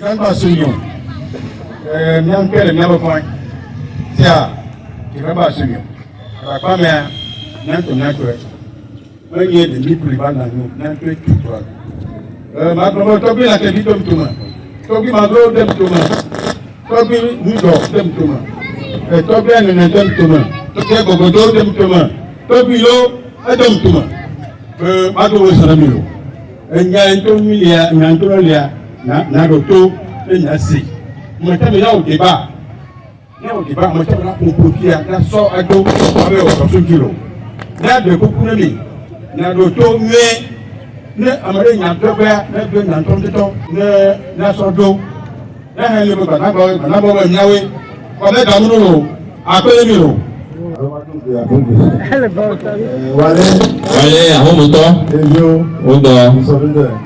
Quand on se réunit, même que les mêmes points, c'est à qui va pas se réunir. La femme est naturelle. On y est de l'île plus bas dans nous, naturel tout droit. Maintenant, tu as la télé comme tout le monde. Tu as ma gros dem tout le monde. Tu as nous d'or dem tout le monde. Tu as bien un dem tout le monde. Tu as gogodo dem tout le monde. Tu as bilo et dem tout le monde. Ma gros salamilo. Il y a un ton milliard, il y a un ton milliard. Na doto na si mo tell me now débat mo tell me pour propia na so ado abe o so kilo na de ko kuna mi na doto me ne amare nya to ba na do na to na so do na ha le ba na ba nyawe ko me da mu no apele mi no wale àwọn mo to ejo o do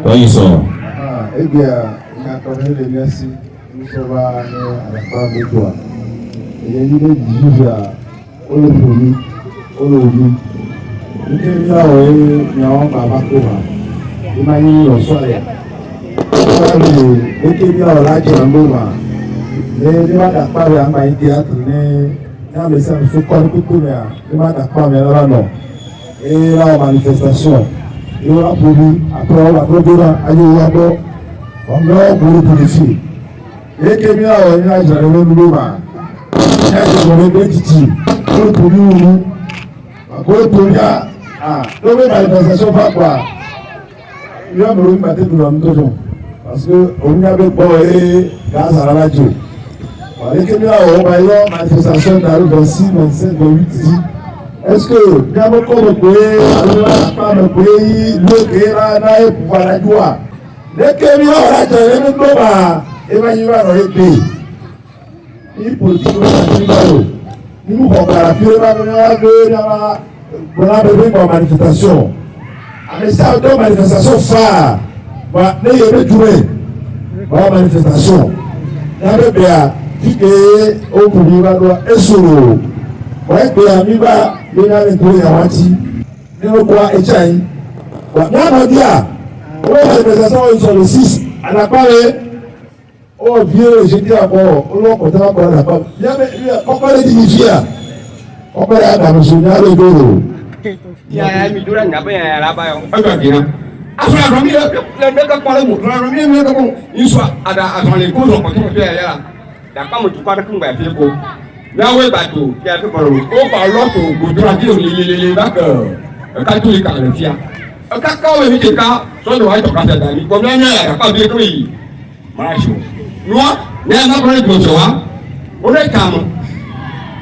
o yin so Quand les merci, nous sommes à la fin de toi. Il y a une idée du juge à Olofomi. Nous sommes là où nous avons Baba Koma. Il m'a dit au soir. Nous sommes là où la Djamboma. Nous avons pas de un théâtre. Nous avons laissé un corps de tout. Nous avons pas de non. Et la manifestation. Nous avons produit après on va produire à Yoyabo. On va pour les filles. Et que bien on a déjà le nouveau. Il y a des petits. Pour nous, pour ya ah, donc manifestation pas quoi. Il y a me battre pour l'homme toujours. Parce que on a beau et grâce à la radio. Et que bien on va y avoir manifestation dans le 26, 27, 28 ici. Est-ce que bien beaucoup de pays, alors pas de pays, le qui là n'a pour la joie. Dès que bien on a déjà le nouveau et va y avoir dans les pays. Il politique nous avons la manifestation. Mais ça, une manifestation phare. Il y a des journées. La manifestation. Il y a des béats. Il y a des béats. Il y a des béats. Il y a des béats. Il y a des béats. Il y a des manifestation à la parole. Oh vieux, je dis encore, on va encore la parole. Il y a encore les dignifiés. On peut aller dans le souvenir de l'eau. Il y a un million de là-bas. Après, la famille, le mec a parlé, la famille, il soit à les causes, on peut faire là. D'accord, mais tu parles comme un peu. Là où est bateau, qui a fait par l'eau. On parle l'autre, vous devez dire les vainqueurs. Quand tous les cas, le tien. Quand on est vite, soit de voir ton cancer d'amis, comme il y a pas de bruit. Marche. Nous, on a parlé de ça. On est calme.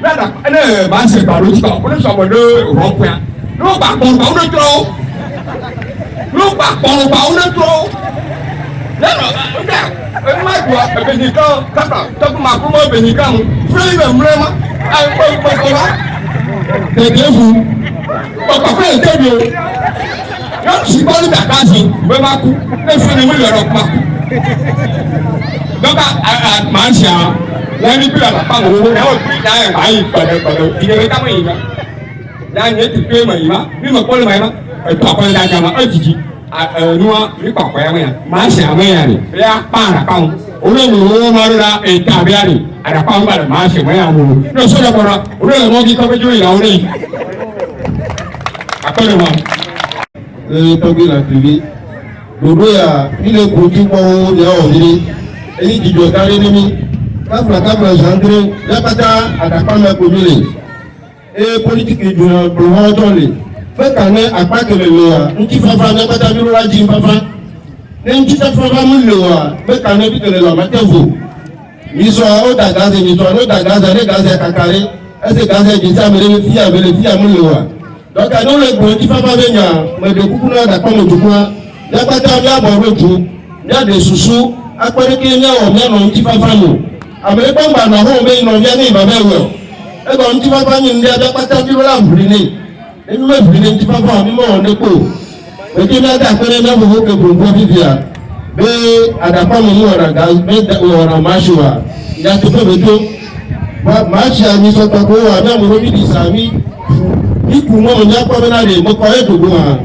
Là, on est par l'autre, on est sur le rond-point. Nous, par contre, on est trop. Nous, par contre, on est trop. Là, regarde, moi, Bénican, quand tu m'as promis Bénican, vraiment, vous. Papa est très bien. Je suis pas le Dakar, mais ma coupe, je suis venu le rock. Donc, à Manchia, là, il peut la femme, on a il est quand même. Là, il est tout peu, mais il va, lui me colle, mais papa est là, il nous, il pas quoi, Manchia, mais là, pas la femme. On a le moment là, et Tabiani, à la femme, à la marche, mais à vous. Nous sommes là, on a le monde qui peut jouer là, on est. Appelle-moi. Togi la TV. Dodo ya ile produit kwa ya odiri. Eni dijo kare nimi. Kafla jandre ya pata adapama komile. Politique du plan jole. Fait kané apakele le ya. Nti fafa na pata biro la ji fafa. ne ntita fɔlɔ mu le wa bɛ kan ne bi kele la ma tɛ fo misɔ o da gaze misɔ n'o da gaze ne gaze kakari ɛsɛ gaze di sa mele fiya mu le wa donc n'o le gbɔ ntifa fa bɛ nya mɛ de kuku na da kpɔmɔ dukua yakpata bi abɔ bɛ tu ya de susu akpɛrɛ kele nya wɔ mɛ nɔ ntifa fa mu amele gbɔngba na hɔn bɛ yin nɔ bia ne ba bɛ wɛ ɛgbɔ ntifa fa nyi ndi yakpata bi wala nbuli ne ebi mɛ nbuli ne ntifa fa mi mɛ wɔ ne kpo eti mi ata akpɛrɛ mi afɔ ke kurukuru fifia bɛ adakpa mu wɔna ga bɛ wɔna maasi wa yàtò pé bètò màá ṣe àmì sọtọ kó wà ní àmúrò mi di sàmì ikú mọ́mọ́ ní akpọ́ mi náà lè mọ́ kọ́ ẹ̀dùnkún wa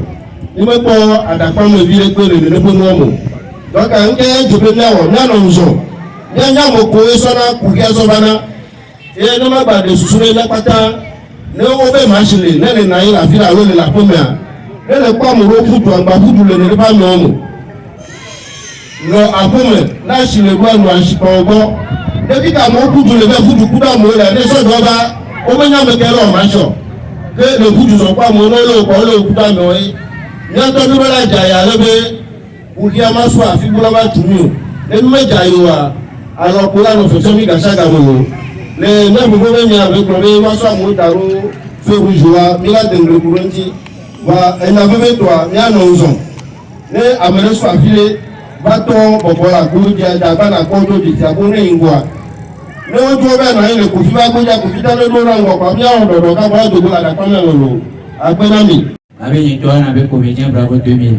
ní mọ́ kọ́ àdàpọ̀ mi bí ẹgbẹ́ rẹ̀ lè bọ́ mọ́mọ́ dọ́kà ńkẹ́ ẹ̀jọ̀bẹ̀ ní àwọ̀ ní àná ńzọ̀ ní ẹ̀yà mọ̀ kó sọ́nà kùkẹ́ sọ́fánà ẹ̀ ní má gbàdé susúré lápátá ní ó bẹ́ẹ̀ máa ṣe lè lẹ́lẹ̀ náà yìí làfíà àwọn olè làpọ̀ mi à lẹ́lẹ̀ kó àmúrò fúdù àgbà fúdù lè nípa mi ọ̀mù lọ àpọ̀mẹ̀ náà ṣì lè gbọ́ ẹnu àṣìkò ọgbọ́ ebi ka mo kudu le bɛ fudu kuda mo la ne sɔjɔ ba o bɛ ɲamɛ kɛ lɔ ma sɔ ke le fudu sɔ kpa mo n'ole kɔ ole kuda mɛ o ye nyɔtɔ bi bɛ la dza ya ale bɛ wudia ma sɔ afi bolo ba tumi o ebi mɛ dza yi wa alɔ ko la nɔfɛ sɔmi gasa ga mo o le ne gbogbo bɛ nya bɛ kplɔ bɛ wa sɔ amewo da ro fɛ wuzu wa mi la dengere kuro ŋuti wa enya bɛ bɛ tɔa mi anɔ nzɔn ne ame ɖe sɔ afi le va tɔ bɔbɔ la ko dza dagba na kɔ do didi ko ne yin goa. Ne wo tó bẹ́ẹ̀ náà ilé kòfí bá gbójà kòfí dáná ló ra ńgọ̀ pàmí àwọn ọ̀dọ̀dọ̀ ká bọ́ àdógó la dàpọ̀ mẹ́rin lò agbẹ́nàmì. Abe yin tɔ na be comédien Bravo 2000.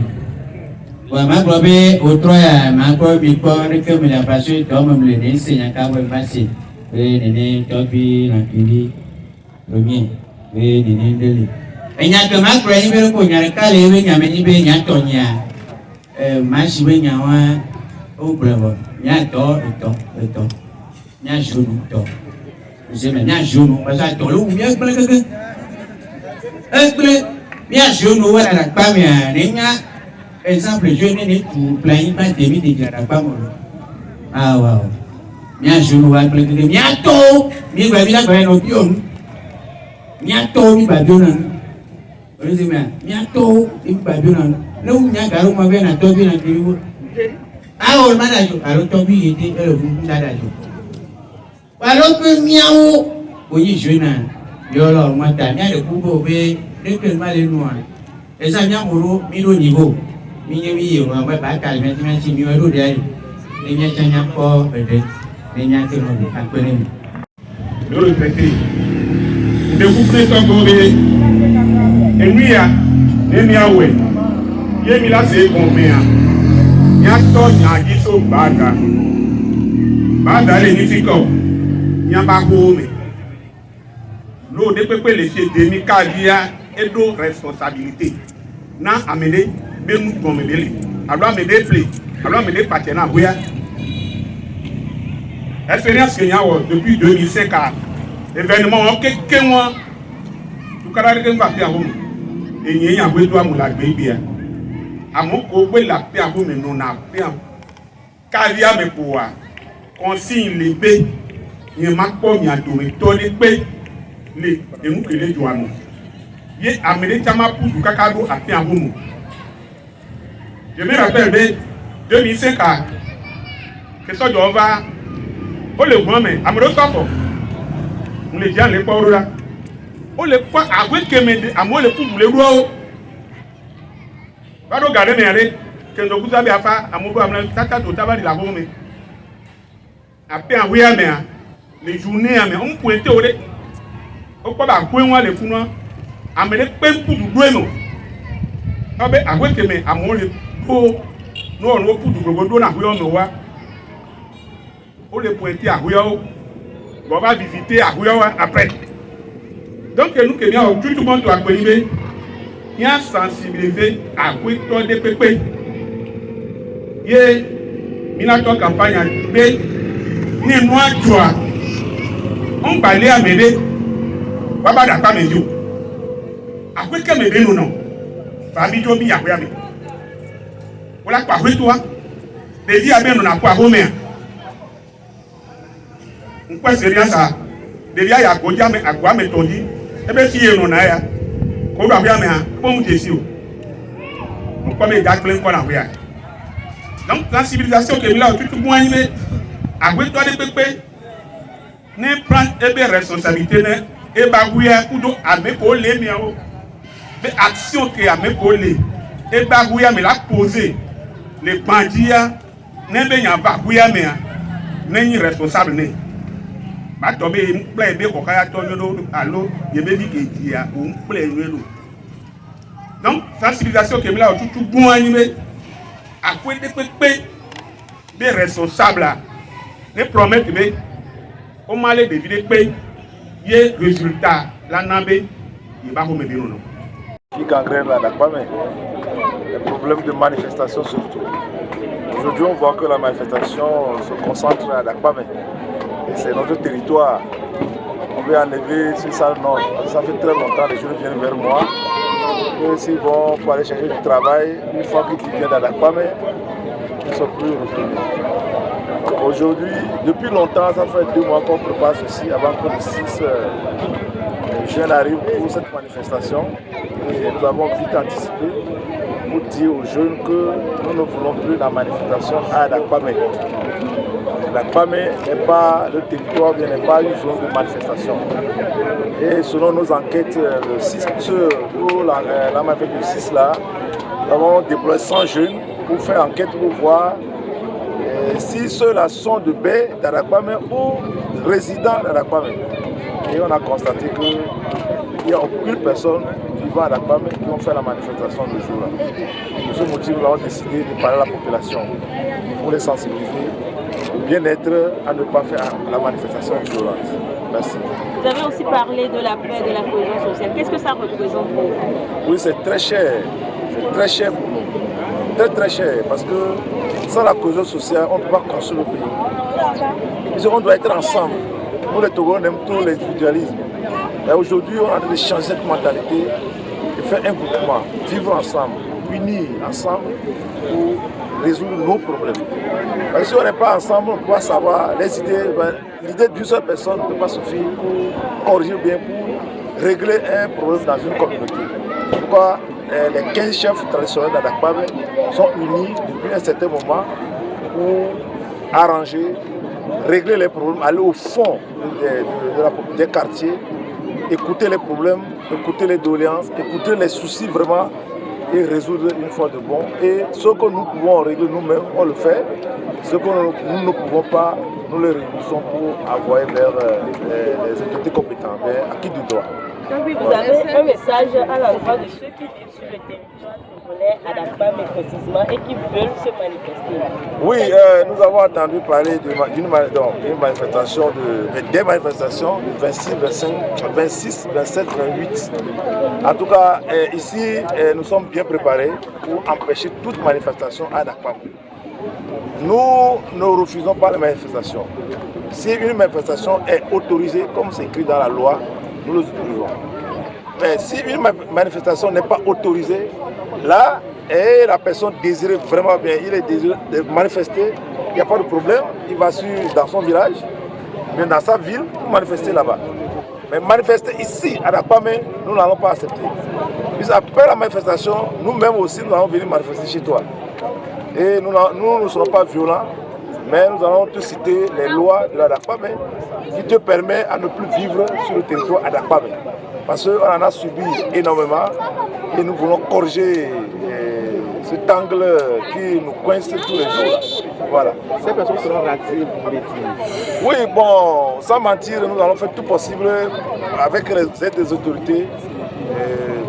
Bon ma gblɔ be wotrɔ ya ma gbɔ mi kpɔ ne ke mi le parce que tɔ me le ne se nya ka bɔ ma se be nene tɔgbi nakili premier be nene deli. Enya ke ma gblɔ yi be ko nya ka le be nya me ni be nya tɔ nya ma si be nya wa o gblɔ bɔ nya tɔ etɔ. Nya jono tɔ ose mɛ nya jono parce que tɔ le wu mia gblẽ keke egblẽ mia jono wa la kpa mia ne nya exemple je ne tu planyi ba demi de dra kpa mo awa mia jono wa gblẽ keke mia tɔ mi gba mi la gba no bi onu mia tɔ mi ba jona ose mɛ mia tɔ mi ba jona ne wu nya garo ma be na tɔ bi na kiri wo awo ma da jo aro tɔ bi yete elo fu da jo alors que miawo oyi jeune yolo mata mia de kubo be de que mal le noir esa mia moro mi lo niveau mi nye mi yo ba ba ka me ti mi o do de ai ni nya chanya ko ede ni nya ti no ka pere mi lo répéter de vous prêter ko be enwia emi awe ye mi la se kon me a nya to nya gi so baga le ni fiko nyamba home lo de pepe le se demi kalia edo responsabilité na amene be nu gomebele alo amene play alo amene patena boya expérience que nyawo depuis 2005 à événement keke won tu kara ke ngba pe ahom enye yan gbe do amula gbe bia amoko gbe la pe ahom no na pe kalia me poa consigne le be ye makpo mi adore to ni pe le emu kele jo anu ye amele chama pudu kakado afi ahomu je me rappelle be 2005 que so jo va o le gbon me amelo sofo mo le jan le po rora o le pa agwe kemede amo le pudu le ro ba do gare me are ke ndo kuza bi afa amugo amna tata to tabari la homu me ape awia me a les journées à mais on pointe au dé au quoi bah quoi moi les fous noirs à me les peines pour du douano ah ben à quoi que mais à mon les pour nous on pour du gros dos na quoi on voit on les pointer à quoi on va visiter à quoi après donc nous que bien tout le monde doit connaître bien sensibiliser à quoi toi des pépé ye minato campagne bé ni moi toi on balé à m'aider baba da pas m'aider après que m'aider nous non famille to bi après ami voilà quoi oui toi les vie à bien on a quoi home on quoi sérieux ça les vie à ko jame agwa me tondi e be fi enu na ya ko do abia me ha ko mu tesi o on ko me ja plein ko na we ya Donc, sensibilisation que là, tout le monde est à quoi toi de pépé, ne prend des responsabilités, et bagouya, kudo, à mes collègues, mais action que à mes collègues, et bagouya, mais la poser, les bandits, ne bien bagouya, mais n'est responsable, n'est. Ba tombe mple be ko kaya to nyodo allo ye be di ke dia o mple nyodo. Donc sensibilisation que là tout bon animé à quoi de des responsables ne promettent mais au mal de vide pe ye résultat la nambe il va me dire non. Qui gangrène là pas mais les problèmes de manifestation surtout. Aujourd'hui on voit que la manifestation se concentre à Dakpamé. C'est notre territoire. On veut enlever ce sale nord. Ça fait très longtemps que les jeunes viennent vers moi. Et s'ils vont pour aller chercher du travail, une fois qu'ils viennent à Dakpamé, ils ne sont plus retenus. Aujourd'hui, depuis longtemps, ça fait 2 mois qu'on prépare ceci avant que le 6 jeunes arrivent pour cette manifestation. Et nous avons vite anticipé pour dire aux jeunes que nous ne voulons plus la manifestation à Dakpamé. Dakpamé n'est pas le territoire, n'est pas une zone de manifestation. Et selon nos enquêtes, le 6, pour la manifestation du 6 là, nous avons déployé 100 jeunes pour faire enquête pour voir si ceux-là sont de baie d'Adakpamé ou résidents d'Adakpamé. Et on a constaté qu'il n'y a aucune personne vivant à Dakpamé qui ont fait la manifestation le jour-là. Pour ce motif, nous avons décidé de parler à la population pour les sensibiliser au bien-être à ne pas faire la manifestation violente. Merci. Vous avez aussi parlé de la paix, de la cohésion sociale. Qu'est-ce que ça représente pour vous? Oui, c'est très cher. C'est très cher pour nous. Très très cher. Parce que sans la cohésion sociale, on ne peut pas construire le pays. On doit être ensemble. Nous les Togolais, on aime tout l'individualisme. Et aujourd'hui, on a de changer cette mentalité et faire un groupement, vivre ensemble, unir ensemble pour résoudre nos problèmes. Parce que si on n'est pas ensemble, on ne peut pas savoir les idées. L'idée d'une seule personne ne peut pas suffire pour corriger bien, pour régler un problème dans une communauté. Pourquoi les 15 chefs traditionnels d'Adakpamé sont unis depuis un certain moment pour arranger, régler les problèmes, aller au fond des quartiers, écouter les problèmes, écouter les doléances, écouter les soucis vraiment et résoudre une fois de bon. Et ce que nous pouvons régler nous-mêmes, on le fait. Ce que nous ne pouvons pas, nous le réunissons pour envoyer vers les autorités compétentes, à qui du droit. Donc oui, vous avez un message à l'endroit de ceux qui vivent sur le territoire congolais à Dakpamé précisément et qui veulent se manifester. Oui, nous avons entendu parler d'une manifestation, des manifestations du 26, 25, 26, 27, 28. En tout cas, ici, nous sommes bien préparés pour empêcher toute manifestation à Dakpamé. Nous ne refusons pas les manifestations. Si une manifestation est autorisée, comme c'est écrit dans la loi, nous les autorisons. Mais si une manifestation n'est pas autorisée, là, et la personne désire vraiment bien, il est désireux de manifester, il n'y a pas de problème, il va dans son village, mais dans sa ville, pour manifester là-bas. Mais manifester ici, à Dakpamé, nous n'allons pas accepter. Puis après la manifestation, nous-mêmes aussi, nous allons venir manifester chez toi. Et nous ne serons pas violents, mais nous allons te citer les lois de la Dakpamé qui te permettent à ne plus vivre sur le territoire à Dakpamé. Parce qu'on en a subi énormément et nous voulons corriger cet angle qui nous coince tous les jours. Voilà. Ces personnes seront ratisées, vous voulez dire? Oui, bon, sans mentir, nous allons faire tout possible avec les aides des autorités,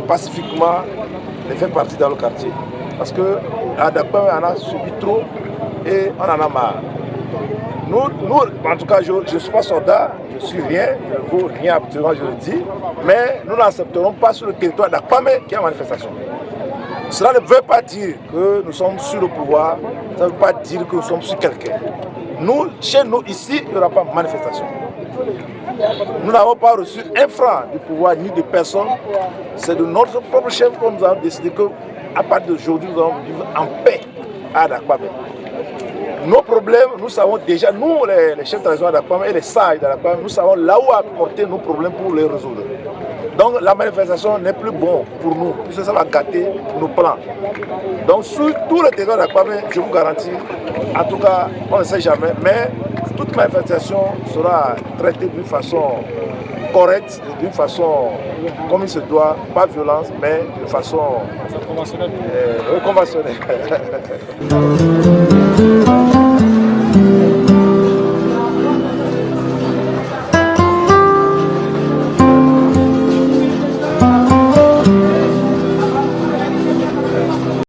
pacifiquement, les faire partir dans le quartier. Parce qu'à Dakpamé, on a subi trop et on en a marre. Nous, en tout cas, je ne suis pas soldat, je ne suis rien, je ne vaux rien absolument, je le dis, mais nous n'accepterons pas sur le territoire d'Akpamé qu'il y a manifestation. Cela ne veut pas dire que nous sommes sur le pouvoir, ça ne veut pas dire que nous sommes sur quelqu'un. Nous, chez nous, ici, il n'y aura pas de manifestation. Nous n'avons pas reçu un franc du pouvoir ni de personne. C'est de notre propre chef que nous avons décidé qu'à partir d'aujourd'hui, nous allons vivre en paix à Dakpamé. nos problèmes, nous savons déjà, nous les chefs de région d'Akpam et les sages d'Akpam, nous savons là où apporter nos problèmes pour les résoudre. Donc la manifestation n'est plus bon pour nous, puisque ça va gâter nos plans. Donc sur tout le territoire d'Akpam, je vous garantis, en tout cas, on ne sait jamais, mais toute manifestation sera traitée d'une façon correcte, d'une façon comme il se doit, pas violence, mais de façon conventionnelle.